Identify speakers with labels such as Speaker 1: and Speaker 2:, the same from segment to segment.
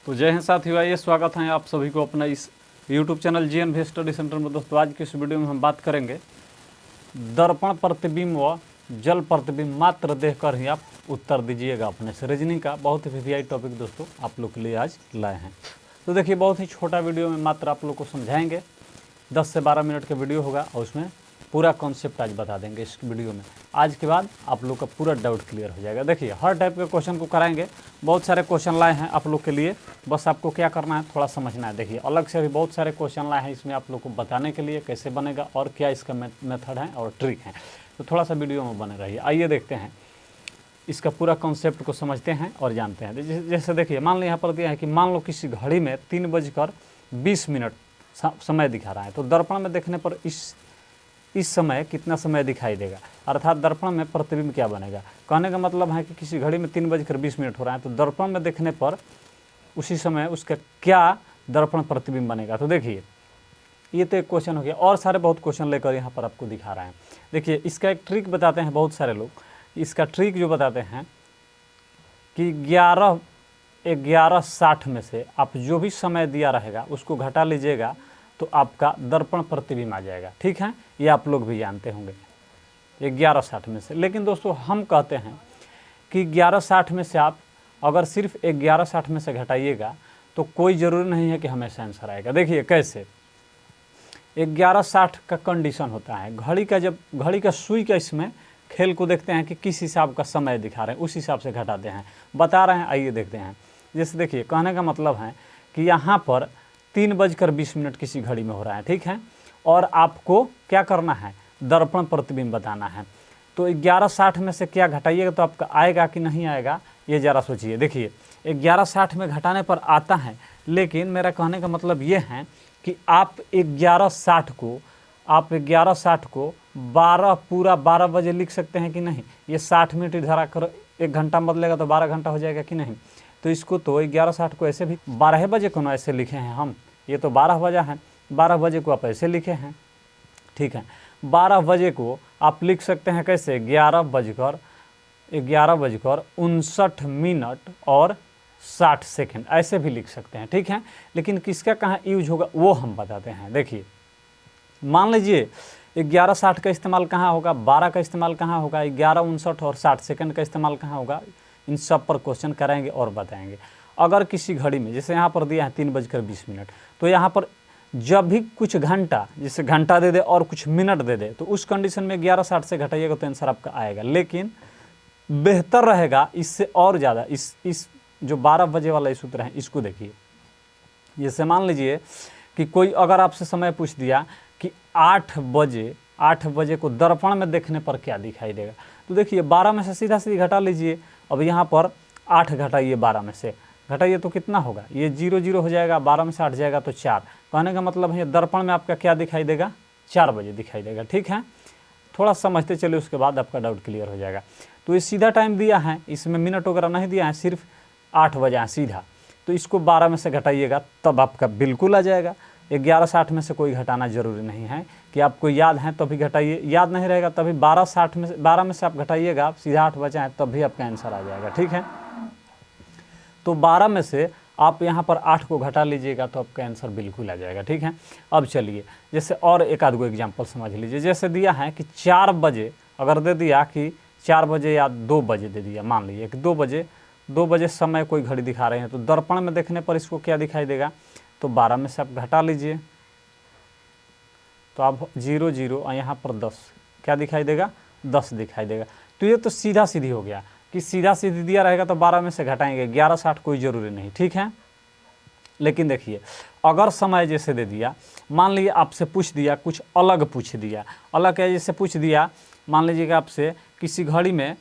Speaker 1: तो जय हिंद साथियों, आइए स्वागत है आप सभी को अपना इस YouTube channel GNV study centre में। दोस्तों आज की इस वीडियो में हम बात करेंगे दर्पण प्रतिबिंब व जल प्रतिबिंब मात्र देखकर ही आप उत्तर दीजिएगा अपने से। रीजनिंग का बहुत ही वीवीआई टॉपिक दोस्तों आप लोग के लिए आज लाए हैं। तो देखिए बहुत ही छोटा वीडियो में मात्र आप लोग को समझाएंगे, 10 से 12 मिनट का वीडियो होगा और उसमें पूरा कॉन्सेप्ट आज बता देंगे इस वीडियो में। आज के बाद आप लोग का पूरा डाउट क्लियर हो जाएगा। देखिए हर टाइप के क्वेश्चन को कराएंगे, बहुत सारे क्वेश्चन लाए हैं आप लोग के लिए, बस आपको क्या करना है थोड़ा समझना है। देखिए अलग से भी बहुत सारे क्वेश्चन लाए हैं इसमें आप लोग को बताने के लिए कैसे बनेगा और क्या इसका मेथड है और ट्रिक है। तो थोड़ा सा वीडियो में बने रहिए। आइए देखते हैं इसका पूरा कॉन्सेप्ट को समझते हैं और जानते हैं। जैसे देखिए मान लो यहाँ पर दिया है कि मान लो किसी घड़ी में 3:20 समय दिखा रहा है, तो दर्पण में देखने पर इस समय कितना समय दिखाई देगा, अर्थात दर्पण में प्रतिबिंब क्या बनेगा। कहने का मतलब है कि किसी घड़ी में 3:20 हो रहा है, तो दर्पण में देखने पर उसी समय उसका क्या दर्पण प्रतिबिंब बनेगा। तो देखिए ये तो एक क्वेश्चन हो गया, और सारे बहुत क्वेश्चन लेकर यहाँ पर आपको दिखा रहे हैं। देखिए इसका एक ट्रिक बताते हैं बहुत सारे लोग। इसका ट्रिक जो बताते हैं कि 11:60 में से आप जो भी समय दिया रहेगा उसको घटा लीजिएगा तो आपका दर्पण प्रतिबिंब आ जाएगा। ठीक है, ये आप लोग भी जानते होंगे 11:60 में से। लेकिन दोस्तों हम कहते हैं कि 11:60 में से आप अगर सिर्फ 11:60 में से घटाइएगा तो कोई ज़रूरी नहीं है कि हमेशा आंसर आएगा। देखिए कैसे 11:60 का कंडीशन होता है, घड़ी का जब घड़ी का सुई का इसमें खेल को देखते हैं कि किस हिसाब का समय दिखा रहे हैं, उस हिसाब से घटाते हैं, बता रहे हैं। आइए देखते हैं। जैसे देखिए कहने का मतलब है कि यहाँ पर 3:20 किसी घड़ी में हो रहा है, ठीक है, और आपको क्या करना है दर्पण प्रतिबिंब बताना है। तो 11:60 में से क्या घटाइएगा तो आपका आएगा कि नहीं आएगा, ये ज़रा सोचिए। देखिए 11:60 में घटाने पर आता है, लेकिन मेरा कहने का मतलब ये है कि आप 11:60 को 12 बजे लिख सकते हैं कि नहीं। ये 60 मिनट इधर आकर 1 घंटा बदलेगा तो 12 घंटा हो जाएगा कि नहीं। तो इसको तो 11:60 को ऐसे भी 12 बजे को ना ऐसे लिखे हैं हम, ये तो 12 बजा है, 12 बजे को आप ऐसे लिखे हैं, ठीक है। 12 बजे को आप लिख सकते हैं कैसे 11:59 ऐसे भी लिख सकते हैं, ठीक है। लेकिन किसका कहाँ यूज होगा वो हम बताते हैं। देखिए मान लीजिए 11:60 का इस्तेमाल कहाँ होगा, 12 का इस्तेमाल कहाँ होगा, 11:59 और 60 सेकंड का इस्तेमाल कहाँ होगा, इन सब पर क्वेश्चन कराएंगे और बताएंगे। अगर किसी घड़ी में जैसे यहाँ पर दिया है 3:20 तो यहाँ पर जब भी कुछ घंटा, जैसे घंटा दे दे और कुछ मिनट दे दे, तो उस कंडीशन में 11:60 से घटाइएगा तो आंसर आपका आएगा। लेकिन बेहतर रहेगा इससे और ज़्यादा, इस जो 12 बजे वाला सूत्र है इसको देखिए। जैसे मान लीजिए कि कोई अगर आपसे समय पूछ दिया कि 8 बजे को दर्पण में देखने पर क्या दिखाई देगा, तो देखिए 12 में से सीधा घटा लीजिए। अब यहाँ पर 8 घटाइए 12 में से, घटाइए तो कितना होगा, ये 0 हो जाएगा, 12 में से 8 जाएगा तो 4। कहने का मतलब है दर्पण में आपका क्या दिखाई देगा, 4 बजे दिखाई देगा, ठीक है। थोड़ा समझते चलिए, उसके बाद आपका डाउट क्लियर हो जाएगा। तो ये सीधा टाइम दिया है, इसमें मिनट वगैरह नहीं दिया है, सिर्फ 8 बजे है सीधा, तो इसको 12 में से घटाइएगा तब आपका बिल्कुल आ जाएगा। 11:60 में से कोई घटाना जरूरी नहीं है कि आपको याद है तभी घटाइए, याद नहीं रहेगा तभी 12 में से आप घटाइएगा, आप सीधा 8 बचा है तब भी आपका आंसर आ जाएगा, ठीक है। तो 12 में से आप यहाँ पर 8 को घटा लीजिएगा तो आपका आंसर बिल्कुल आ जाएगा, ठीक है। अब चलिए जैसे और एक आध गो एग्जाम्पल समझ लीजिए। जैसे दिया है कि 4 बजे, अगर दे दिया कि 4 बजे या 2 बजे दे दिया, मान लीजिए कि 2 बजे समय कोई घड़ी दिखा रहे हैं, तो दर्पण में देखने पर इसको क्या दिखाई देगा, तो 12 में से आप घटा लीजिए तो आप 0 और यहाँ पर 10 क्या दिखाई देगा, 10 दिखाई देगा। तो ये तो सीधा सीधी हो गया कि सीधा सीधी दिया रहेगा तो 12 में से घटाएंगे, 11:60 कोई ज़रूरी नहीं, ठीक है। लेकिन देखिए अगर समय जैसे दे दिया, मान लीजिए आपसे पूछ दिया कुछ अलग पूछ दिया, अलग है जैसे पूछ दिया, मान लीजिए कि आपसे किसी घड़ी में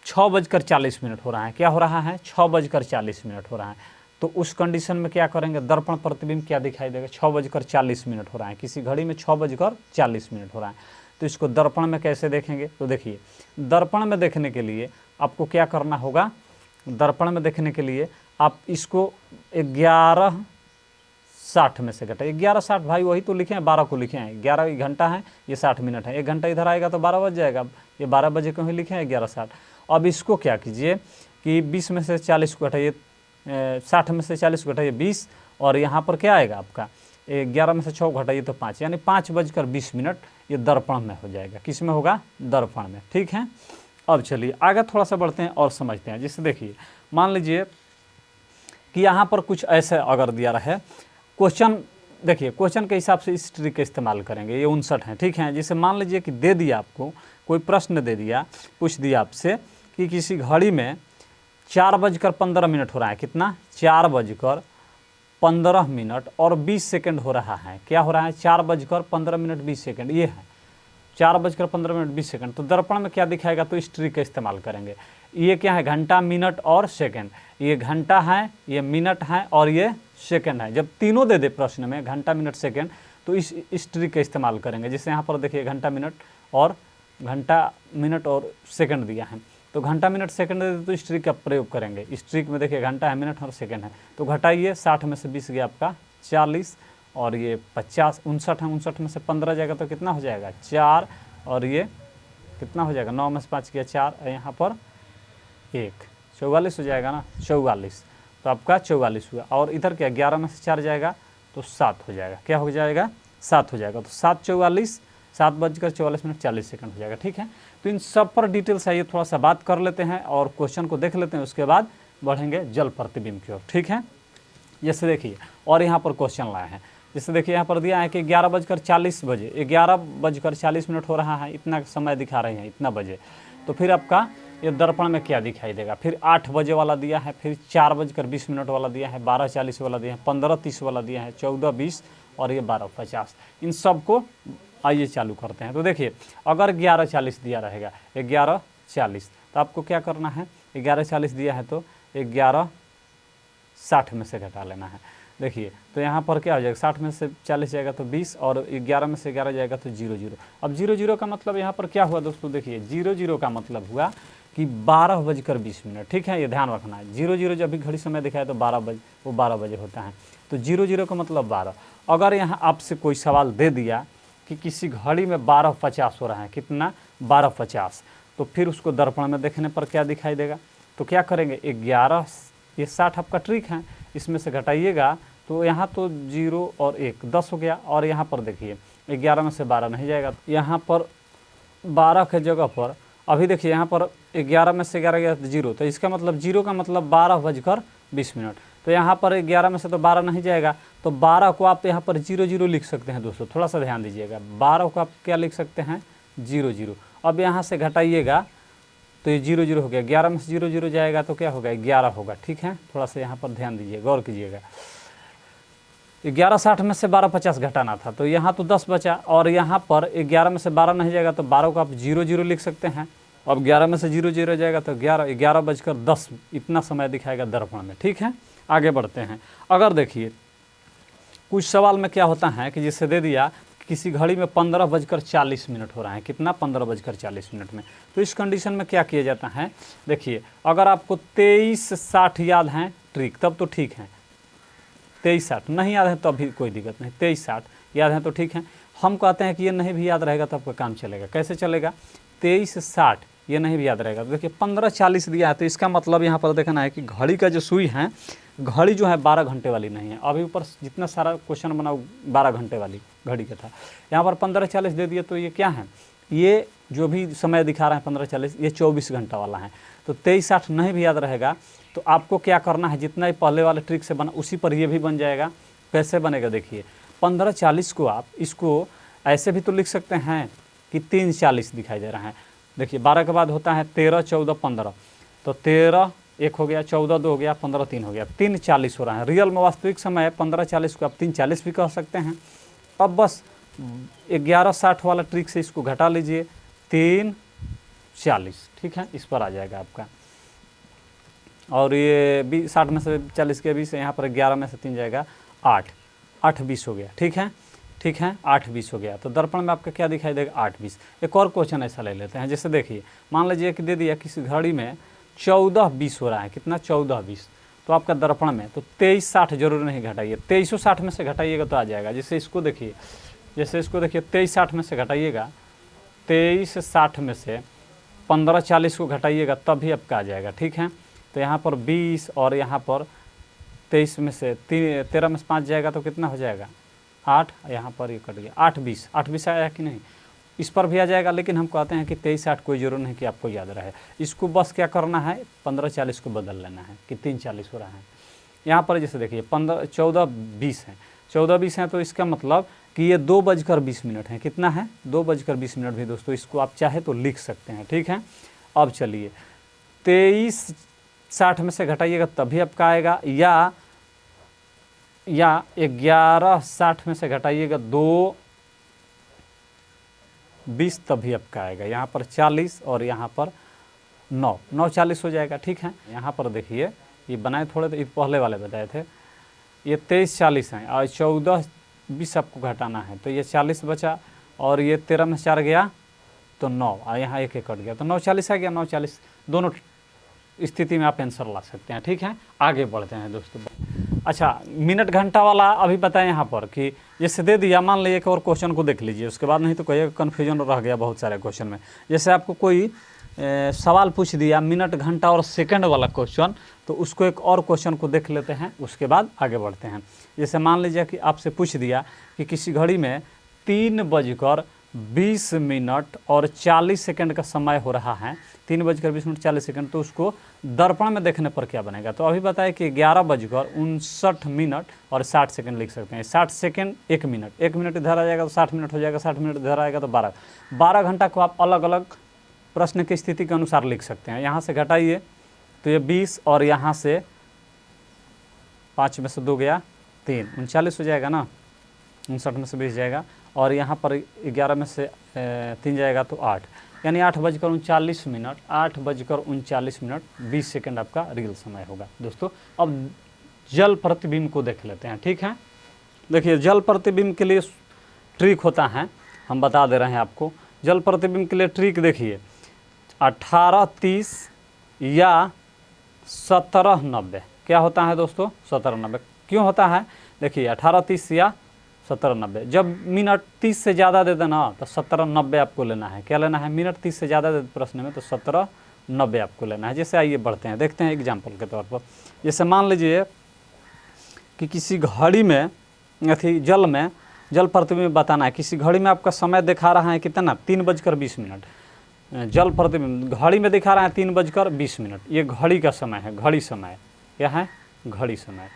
Speaker 1: 6:40 हो रहा है, क्या हो रहा है 6:40 हो रहा है, तो उस कंडीशन में क्या करेंगे दर्पण प्रतिबिंब क्या दिखाई देगा, 6:40 हो रहा है, किसी घड़ी में 6:40 हो रहा है, तो इसको दर्पण में कैसे देखेंगे। तो देखिए दर्पण में देखने के लिए आपको क्या करना होगा, दर्पण में देखने के लिए आप इसको 11:60 में से घटाइए। 11:60 भाई वही तो लिखे हैं, 12 को लिखे हैं, 11 घंटा है, ये 60 मिनट है, 1 घंटा इधर आएगा तो 12 बज जाएगा, ये 12 बजे को ही लिखे हैं 11:60। अब इसको क्या कीजिए कि 20 में से 40 को घटाइए 60 में से 40 घटाइए 20, और यहाँ पर क्या आएगा आपका 11 में से 6 घटाइए तो 5, यानी 5:20 ये दर्पण में हो जाएगा। किस में होगा? दर्पण में। ठीक है, अब चलिए आगे थोड़ा सा बढ़ते हैं और समझते हैं। जैसे देखिए मान लीजिए कि यहाँ पर कुछ ऐसे अगर दिया रहे क्वेश्चन, देखिए क्वेश्चन के हिसाब से इस ट्रिक का इस्तेमाल करेंगे। ये 59 है, ठीक है। जैसे मान लीजिए कि दे दिया आपको कोई प्रश्न दे दिया, पूछ दिया आपसे कि किसी घड़ी में 4:15 हो रहा है। कितना? 4:15 और 20 सेकेंड हो रहा है। क्या हो रहा है? 4:15 20 सेकेंड, ये है 4:15 20 सेकेंड। तो दर्पण में क्या दिखाएगा? तो इस ट्रिक का इस्तेमाल करेंगे। ये क्या है? घंटा, मिनट और सेकंड। ये घंटा है, ये मिनट है और ये सेकंड है। जब तीनों दे दे प्रश्न में, घंटा, मिनट, सेकंड, तो इस ट्रिक का इस्तेमाल करेंगे। जैसे यहाँ पर देखिए घंटा, मिनट और सेकंड दिया है, तो घंटा, मिनट, सेकंड दे दे तो इस ट्रिक का प्रयोग करेंगे। इस ट्रिक में देखिए घंटा है, मिनट और सेकंड है, तो घटाइए 60 में से 20 गया आपका 40, और ये 50, 59 है, 59 में से 15 जाएगा तो कितना हो जाएगा? 4, और ये कितना हो जाएगा? 9 में से 5 गया 4, यहाँ पर 1, 44 हो जाएगा ना, 44। तो आपका 44 हुआ। और इधर क्या 11 में से 4 जाएगा तो 7 हो जाएगा। क्या हो जाएगा? 7 हो जाएगा। तो 7:44, 7:44 40 सेकंड हो जाएगा। ठीक है, तो इन सब पर डिटेल्स है, ये थोड़ा सा बात कर लेते हैं और क्वेश्चन को देख लेते हैं, उसके बाद बढ़ेंगे जल प्रतिबिंब की ओर। ठीक है, जैसे देखिए और यहाँ पर क्वेश्चन लाए हैं। जैसे देखिए यहाँ पर दिया है कि 11:40 बजे, 11:40 हो रहा है, इतना समय दिखा रहे हैं, इतना बजे। तो फिर आपका ये दर्पण में क्या दिखाई देगा? फिर 8 बजे वाला दिया है, फिर 4:20 वाला दिया है, 12:40 वाला दिया है, 15:30 वाला दिया है, 14:20 और ये 12:50। इन सब को आइए चालू करते हैं। तो देखिए अगर 11:40 दिया रहेगा, 11:40, तो आपको क्या करना है? 11:40 दिया है तो 11:60 में से घटा लेना है। देखिए तो यहाँ पर क्या हो जाएगा? 60 में से 40 जाएगा तो 20, और 11 में से 11 जाएगा तो 00। अब 00 का मतलब यहाँ पर क्या हुआ दोस्तों? देखिए 00 का मतलब हुआ कि 12:20। ठीक है, ये ध्यान रखना है। 00 जब भी घड़ी समय दिखाए तो 12 बजे, वो 12 बजे होता है। तो 00 का मतलब 12। अगर यहाँ आपसे कोई सवाल दे दिया कि किसी घड़ी में 12:50 हो रहा है, कितना? 12:50, तो फिर उसको दर्पण में देखने पर क्या दिखाई देगा? तो क्या करेंगे? 11, ये 60 आपका ट्रिक है, इसमें से घटाइएगा तो यहाँ तो 0 और 1 10 हो गया। और यहाँ पर देखिए 11 में से 12 नहीं जाएगा, यहाँ पर 12 के जगह पर अभी देखिए यहाँ पर 11 में से 11 गया तो 0, तो इसका मतलब 0 का मतलब 12:20। तो यहाँ पर 11 में से तो 12 नहीं जाएगा, तो 12 को आप यहाँ पर 00 लिख सकते हैं। दोस्तों थोड़ा सा ध्यान दीजिएगा, 12 को आप क्या लिख सकते हैं? 00। अब यहाँ से घटाइएगा तो ये 00 हो गया, 11 में से 00 जाएगा तो क्या होगा? 11 होगा। ठीक है, थोड़ा सा यहाँ पर ध्यान दीजिए, गौर कीजिएगा। 11:60 में से 12:50 घटाना था, तो यहाँ तो 10 बचा, और यहाँ पर 11 में से 12 नहीं जाएगा तो 12 को आप 00 लिख सकते हैं। अब 11 में से 00 जाएगा तो 11:10 इतना समय दिखाएगा दर्पण में। ठीक है, आगे बढ़ते हैं। अगर देखिए कुछ सवाल में क्या होता है कि जिससे दे दिया किसी घड़ी में 15:40 हो रहा है, कितना? 15:40 में। तो इस कंडीशन में क्या किया जाता है? देखिए अगर आपको 23:60 याद है ट्रिक, तब तो ठीक है। 23:60 नहीं याद है तो अभी कोई दिक्कत नहीं, 23:60 याद है तो ठीक है। हम कहते हैं कि ये नहीं भी याद रहेगा तो आपका काम चलेगा। कैसे चलेगा? 23:60 ये नहीं भी याद रहेगा तो देखिए 15:40 दिया है, तो इसका मतलब यहाँ पर देखना है कि घड़ी का जो सुई है, घड़ी जो है 12 घंटे वाली नहीं है। अभी ऊपर जितना सारा क्वेश्चन बना 12 घंटे वाली घड़ी का था, यहाँ पर 15:40 दे दिया, तो ये क्या है? ये जो भी समय दिखा रहा है 15:40, ये 24 घंटा वाला है। तो 23:60 नहीं भी याद रहेगा तो आपको क्या करना है? जितना ही पहले वाले ट्रिक से बना उसी पर ये भी बन जाएगा। कैसे बनेगा? देखिए 15:40 को आप इसको ऐसे भी तो लिख सकते हैं कि 3:40 दिखाई दे रहा है। देखिए 12 के बाद होता है 13, 14, 15, तो 13 1 हो गया, 14 2 हो गया, 15 3 हो गया, 3:40 हो रहा है। रियल में वास्तविक समय 15:40 को आप 3:40 भी कह सकते हैं। अब बस 11:60 वाला ट्रिक से इसको घटा लीजिए, 3:40। ठीक है, इस पर आ जाएगा आपका। और ये 60 में से 40 के 20, यहाँ पर 11 में से 3 जाएगा 8, 8:20 हो गया। ठीक है, ठीक है, 8:20 हो गया। तो दर्पण में आपका क्या दिखाई देगा? 8:20। एक और क्वेश्चन ऐसा ले लेते हैं। जैसे देखिए मान लीजिए कि दे दिया किसी घड़ी में 14:20 हो रहा है, कितना? 14:20, तो आपका दर्पण में तो 23:60 जरूर नहीं घटाइए, 2360 में से घटाइएगा तो आ जाएगा। जैसे इसको देखिए, 2360 में से घटाइएगा, 2360 में से 15:40 को घटाइएगा तब भी आपका आ जाएगा। ठीक है, तो यहाँ पर 20 और यहाँ पर 23 में से 13 में से 5 जाएगा तो कितना हो जाएगा 8, यहाँ पर ये कट गया 8 20, 8 20 आया कि नहीं, इस पर भी आ जाएगा। लेकिन हम कहते हैं कि 23 8 कोई ज़रूर नहीं कि आपको याद रहे, इसको बस क्या करना है 15 40 को बदल लेना है कि 3 40 हो रहा है। यहाँ पर जैसे देखिए 14 20 है, 14 20 है तो इसका मतलब कि ये 2:20 है। कितना है 2:20 भी दोस्तों, इसको आप चाहे तो लिख सकते हैं, ठीक है। अब चलिए 23 60 में से घटाइएगा तभी आपका आएगा, या 11 60 में से घटाइएगा 2 20 तभी आपका आएगा। यहाँ पर 40 और यहाँ पर 9 40 हो जाएगा, ठीक है। यहाँ पर देखिए ये बनाए थोड़े तो ये पहले वाले बताए थे, ये 23 40 हैं और 14 20 आपको घटाना है, तो ये 40 बचा और ये 13 में 4 गया तो 9 और यहाँ 1 कट गया तो 9 40 आ गया। 9 40 दोनों स्थिति में आप आंसर ला सकते हैं, ठीक है। आगे बढ़ते हैं दोस्तों। अच्छा मिनट घंटा वाला अभी बताएं यहाँ पर कि जैसे दे दिया, मान लीजिए एक और क्वेश्चन को देख लीजिए, उसके बाद नहीं तो कहिएगा कन्फ्यूजन रह गया बहुत सारे क्वेश्चन में। जैसे आपको कोई सवाल पूछ दिया मिनट घंटा और सेकंड वाला क्वेश्चन, तो उसको एक और क्वेश्चन को देख लेते हैं, उसके बाद आगे बढ़ते हैं। जैसे मान लीजिए कि आपसे पूछ दिया कि किसी घड़ी में 3:20 और 40 सेकंड का समय हो रहा है, 3:20 40 सेकंड, तो उसको दर्पण में देखने पर क्या बनेगा। तो अभी बताए कि 11:59 और 60 सेकंड लिख सकते हैं। 60 सेकंड 1 मिनट, 1 मिनट इधर आ जाएगा तो 60 मिनट हो जाएगा, 60 मिनट इधर आएगा तो 12 घंटा को आप अलग अलग प्रश्न की स्थिति के अनुसार लिख सकते हैं। यहाँ से घटाइए तो ये 20 और यहाँ से 5 में से 2 गया 3, 39 हो जाएगा ना, 59 में से 20 जाएगा और यहाँ पर 11 में से 3 जाएगा तो 8, यानी 8:39, 8:39 20 सेकंड आपका रियल समय होगा दोस्तों। अब जल प्रतिबिंब को देख लेते हैं, ठीक है। देखिए जल प्रतिबिंब के लिए ट्रिक होता है, हम बता दे रहे हैं आपको। जल प्रतिबिंब के लिए ट्रिक देखिए 18:30 या 17:90, क्या होता है दोस्तों 17:90। क्यों होता है देखिए 18:30 या 17:90, जब मिनट 30 से ज़्यादा दे देना तो 17:90 आपको लेना है। क्या लेना है, मिनट 30 से ज़्यादा दे प्रश्न में तो 17:90 आपको लेना है। जैसे आइए बढ़ते हैं, देखते हैं एग्जाम्पल के तौर पर। जैसे मान लीजिए कि किसी घड़ी में जल में जल प्रतिबिंब बताना है, किसी घड़ी में आपका समय दिखा रहा है कितना 3:20, जल प्रतिबिंब घड़ी में दिखा रहा है 3:20, ये घड़ी का समय है, घड़ी समय क्या है, घड़ी समय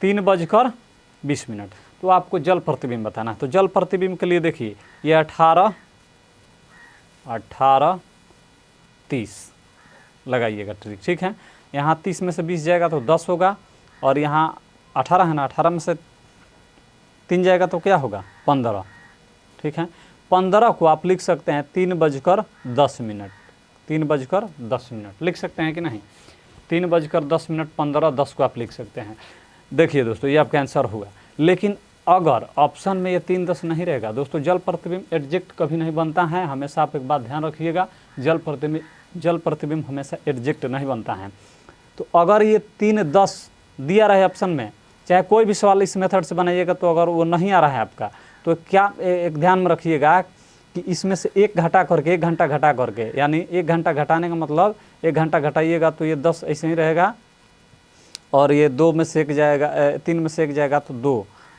Speaker 1: 3:20, तो आपको जल प्रतिबिंब बताना है। तो जल प्रतिबिंब के लिए देखिए ये 18:30 लगाइएगा ट्रिक, ठीक है। यहाँ 30 में से 20 जाएगा तो 10 होगा और यहाँ 18 है ना, 18 में से 3 जाएगा तो क्या होगा 15, ठीक है। 15 को आप लिख सकते हैं 3:10, 3:10 लिख सकते हैं कि नहीं, 3:10, 15 10 को आप लिख सकते हैं। देखिए दोस्तों ये आपका आंसर हुआ। लेकिन अगर ऑप्शन में ये 3 10 नहीं रहेगा दोस्तों, जल प्रतिबिंब एडजेक्ट कभी नहीं बनता है। हमेशा आप एक बात ध्यान रखिएगा, जल प्रतिबिंब हमेशा एडजेक्ट नहीं बनता है। तो अगर ये 3 10 दिया रहे ऑप्शन में, चाहे कोई भी सवाल इस मेथड से बनाइएगा, तो अगर वो नहीं आ रहा है आपका, तो क्या एक ध्यान में रखिएगा कि इसमें से 1 घटा करके 1 घंटा घटा करके, यानी 1 घंटा घटाने का मतलब 1 घंटा घटाइएगा तो ये 10 ऐसे ही रहेगा और ये 2 में से 1 जाएगा, 3 में से 1 जाएगा तो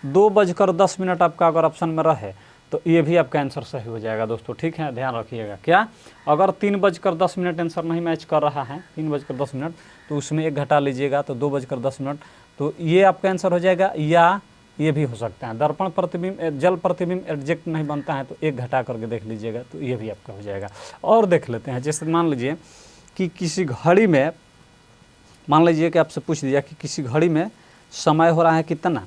Speaker 1: 2:10 आपका अगर ऑप्शन में रहे तो ये भी आपका आंसर सही हो जाएगा दोस्तों, ठीक है। ध्यान रखिएगा, क्या अगर 3:10 आंसर नहीं मैच कर रहा है 3:10, तो उसमें 1 घटा लीजिएगा तो 2:10, तो ये आपका आंसर हो जाएगा। या ये भी हो सकता है दर्पण प्रतिबिंब जल प्रतिबिंब एडजेक्ट नहीं बनता है तो 1 घटा करके देख लीजिएगा तो ये भी आपका हो जाएगा। और देख लेते हैं, जैसे मान लीजिए कि किसी घड़ी में, मान लीजिए कि आपसे पूछ दिया कि किसी घड़ी में समय हो रहा है कितना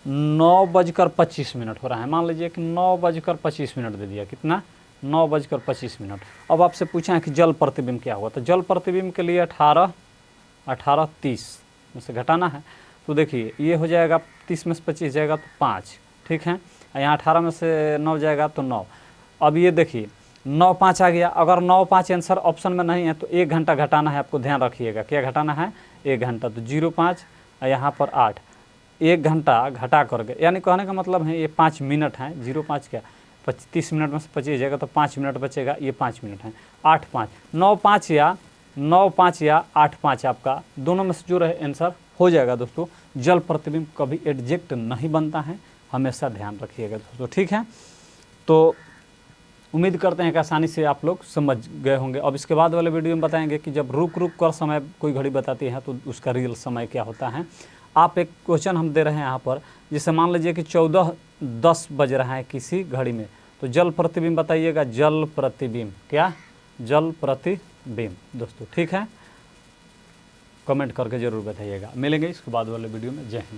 Speaker 1: 9:25 हो रहा है। मान लीजिए कि 9:25 दे दिया, कितना 9:25। अब आपसे पूछा है कि जल प्रतिबिंब क्या हुआ, तो जल प्रतिबिंब के लिए 18:30 में से घटाना है। तो देखिए ये हो जाएगा 30 में से 25 जाएगा तो 5, ठीक है। यहाँ 18 में से 9 जाएगा तो 9। अब ये देखिए 9 5 आ गया। अगर 9 5 आंसर ऑप्शन में नहीं है तो 1 घंटा घटाना है, आपको ध्यान रखिएगा क्या घटाना है 1 घंटा। तो 0.5 यहाँ पर 8, 1 घंटा घटा करके, यानी कहने का मतलब है ये 5 मिनट है। 0.5 क्या 30 मिनट में से 25 जाएगा तो 5 मिनट बचेगा, ये 5 मिनट है। 8 5 9 5 या 8 5 आपका दोनों में से जो रहे आंसर हो जाएगा दोस्तों। जल प्रतिबिंब कभी एडजेक्ट नहीं बनता है, हमेशा ध्यान रखिएगा दोस्तों, ठीक है। तो उम्मीद करते हैं कि आसानी से आप लोग समझ गए होंगे। अब इसके बाद वाले वीडियो में बताएंगे कि जब रुक रुक कर समय कोई घड़ी बताती है तो उसका रियल समय क्या होता है। आप एक क्वेश्चन हम दे रहे हैं यहाँ पर, जैसे मान लीजिए कि 14:10 बज रहा है किसी घड़ी में, तो जल प्रतिबिंब बताइएगा, जल प्रतिबिंब, क्या, जल प्रतिबिंब दोस्तों, ठीक है। कमेंट करके ज़रूर बताइएगा। मिलेंगे इसके बाद वाले वीडियो में। जय हिंद।